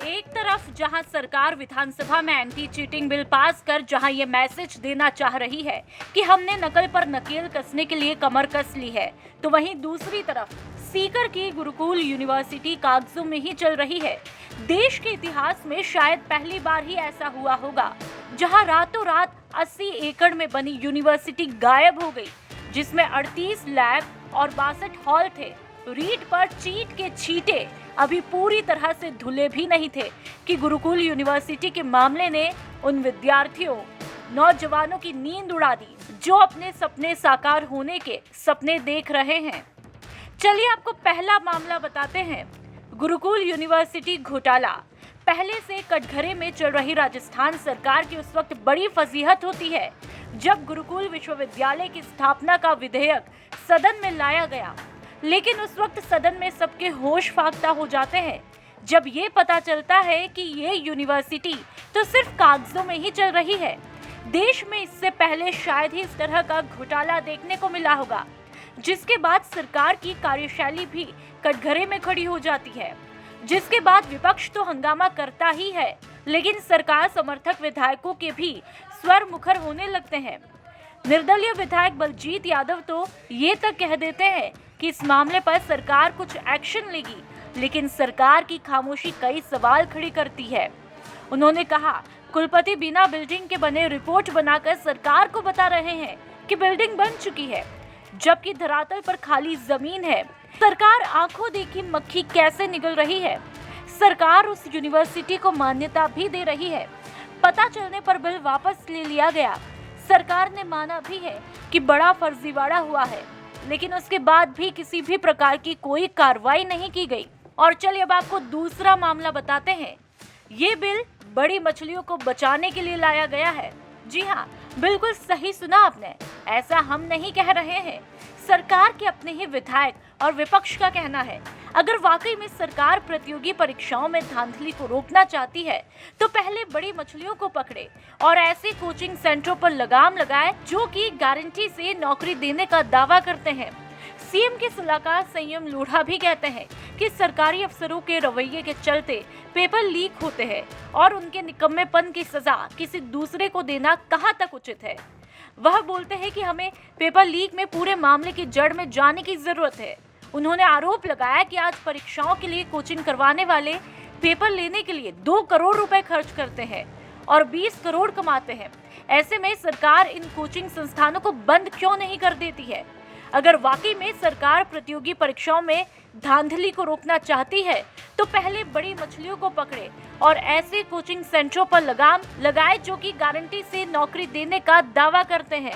एक तरफ जहां सरकार विधानसभा में एंटी चीटिंग बिल पास कर जहां ये मैसेज देना चाह रही है कि हमने नकल पर नकेल कसने के लिए कमर कस ली है, तो वहीं दूसरी तरफ सीकर की गुरुकुल यूनिवर्सिटी कागजों में ही चल रही है। देश के इतिहास में शायद पहली बार ही ऐसा हुआ होगा जहां रातों रात 80 एकड़ में बनी यूनिवर्सिटी गायब हो गई, जिसमें 38 लैब और 62 हॉल थे। रीट पर चीट के छींटे अभी पूरी तरह से धुले भी नहीं थे कि गुरुकुल यूनिवर्सिटी के मामले ने उन विद्यार्थियों, नौजवानों की नींद उड़ा दी जो अपने सपने साकार होने के सपने देख रहे हैं। चलिए आपको पहला मामला बताते हैं। गुरुकुल यूनिवर्सिटी घोटाला। पहले से कटघरे में चल रही राजस्थान सरकार की उस वक्त बड़ी फजीहत होती है जब गुरुकुल विश्वविद्यालय की स्थापना का विधेयक सदन में लाया गया, लेकिन उस वक्त सदन में सबके होश फाख्ता हो जाते हैं जब ये पता चलता है कि ये यूनिवर्सिटी तो सिर्फ कागजों में ही चल रही है। देश में इससे पहले शायद ही इस तरह का घोटाला देखने को मिला होगा, जिसके बाद सरकार की कार्यशैली भी कटघरे में खड़ी हो जाती है। जिसके बाद विपक्ष तो हंगामा करता ही है, लेकिन सरकार समर्थक विधायकों के भी स्वर मुखर होने लगते हैं। निर्दलीय विधायक बलजीत यादव तो ये तक कह देते हैं कि इस मामले पर सरकार कुछ एक्शन लेगी, लेकिन सरकार की खामोशी कई सवाल खड़ी करती है। उन्होंने कहा, कुलपति बिना बिल्डिंग के बने रिपोर्ट बनाकर सरकार को बता रहे हैं कि बिल्डिंग बन चुकी है, जबकि धरातल पर खाली जमीन है। सरकार आंखों देखी मक्खी कैसे निगल रही है। सरकार उस यूनिवर्सिटी को मान्यता भी दे रही है। पता चलने पर बिल वापस ले लिया गया। सरकार ने माना भी है कि बड़ा फर्जीवाड़ा हुआ है, लेकिन उसके बाद भी किसी भी प्रकार की कोई कार्रवाई नहीं की गई। और चलिए अब आपको दूसरा मामला बताते हैं। ये बिल बड़ी मछलियों को बचाने के लिए लाया गया है। जी हाँ, बिल्कुल सही सुना आपने। ऐसा हम नहीं कह रहे हैं, सरकार के अपने ही विधायक और विपक्ष का कहना है। अगर वाकई में सरकार प्रतियोगी परीक्षाओं में धांधली को रोकना चाहती है तो पहले बड़ी मछलियों को पकड़े और ऐसे कोचिंग सेंटरों पर लगाम लगाए जो कि गारंटी से नौकरी देने का दावा करते हैं। सीएम के सलाहकार संयम लोढ़ा भी कहते हैं कि सरकारी अफसरों के रवैये के चलते पेपर लीक होते हैं और उनके निकम्मेपन की सजा किसी दूसरे को देना कहाँ तक उचित है। वह बोलते हैं कि हमें पेपर लीक में पूरे मामले की जड़ में जाने की जरूरत है। उन्होंने आरोप लगाया कि आज परीक्षाओं के लिए कोचिंग करवाने वाले पेपर लेने के लिए 2 करोड़ रुपए खर्च करते हैं और 20 करोड़ कमाते हैं। ऐसे में सरकार इन कोचिंग संस्थानों को बंद क्यों नहीं कर देती है? अगर वाकई में सरकार प्रतियोगी परीक्षाओं में धांधली को रोकना चाहती है तो पहले बड़ी मछलियों को पकड़े और ऐसे कोचिंग सेंटरों पर लगाम लगाए जो कि गारंटी से नौकरी देने का दावा करते हैं।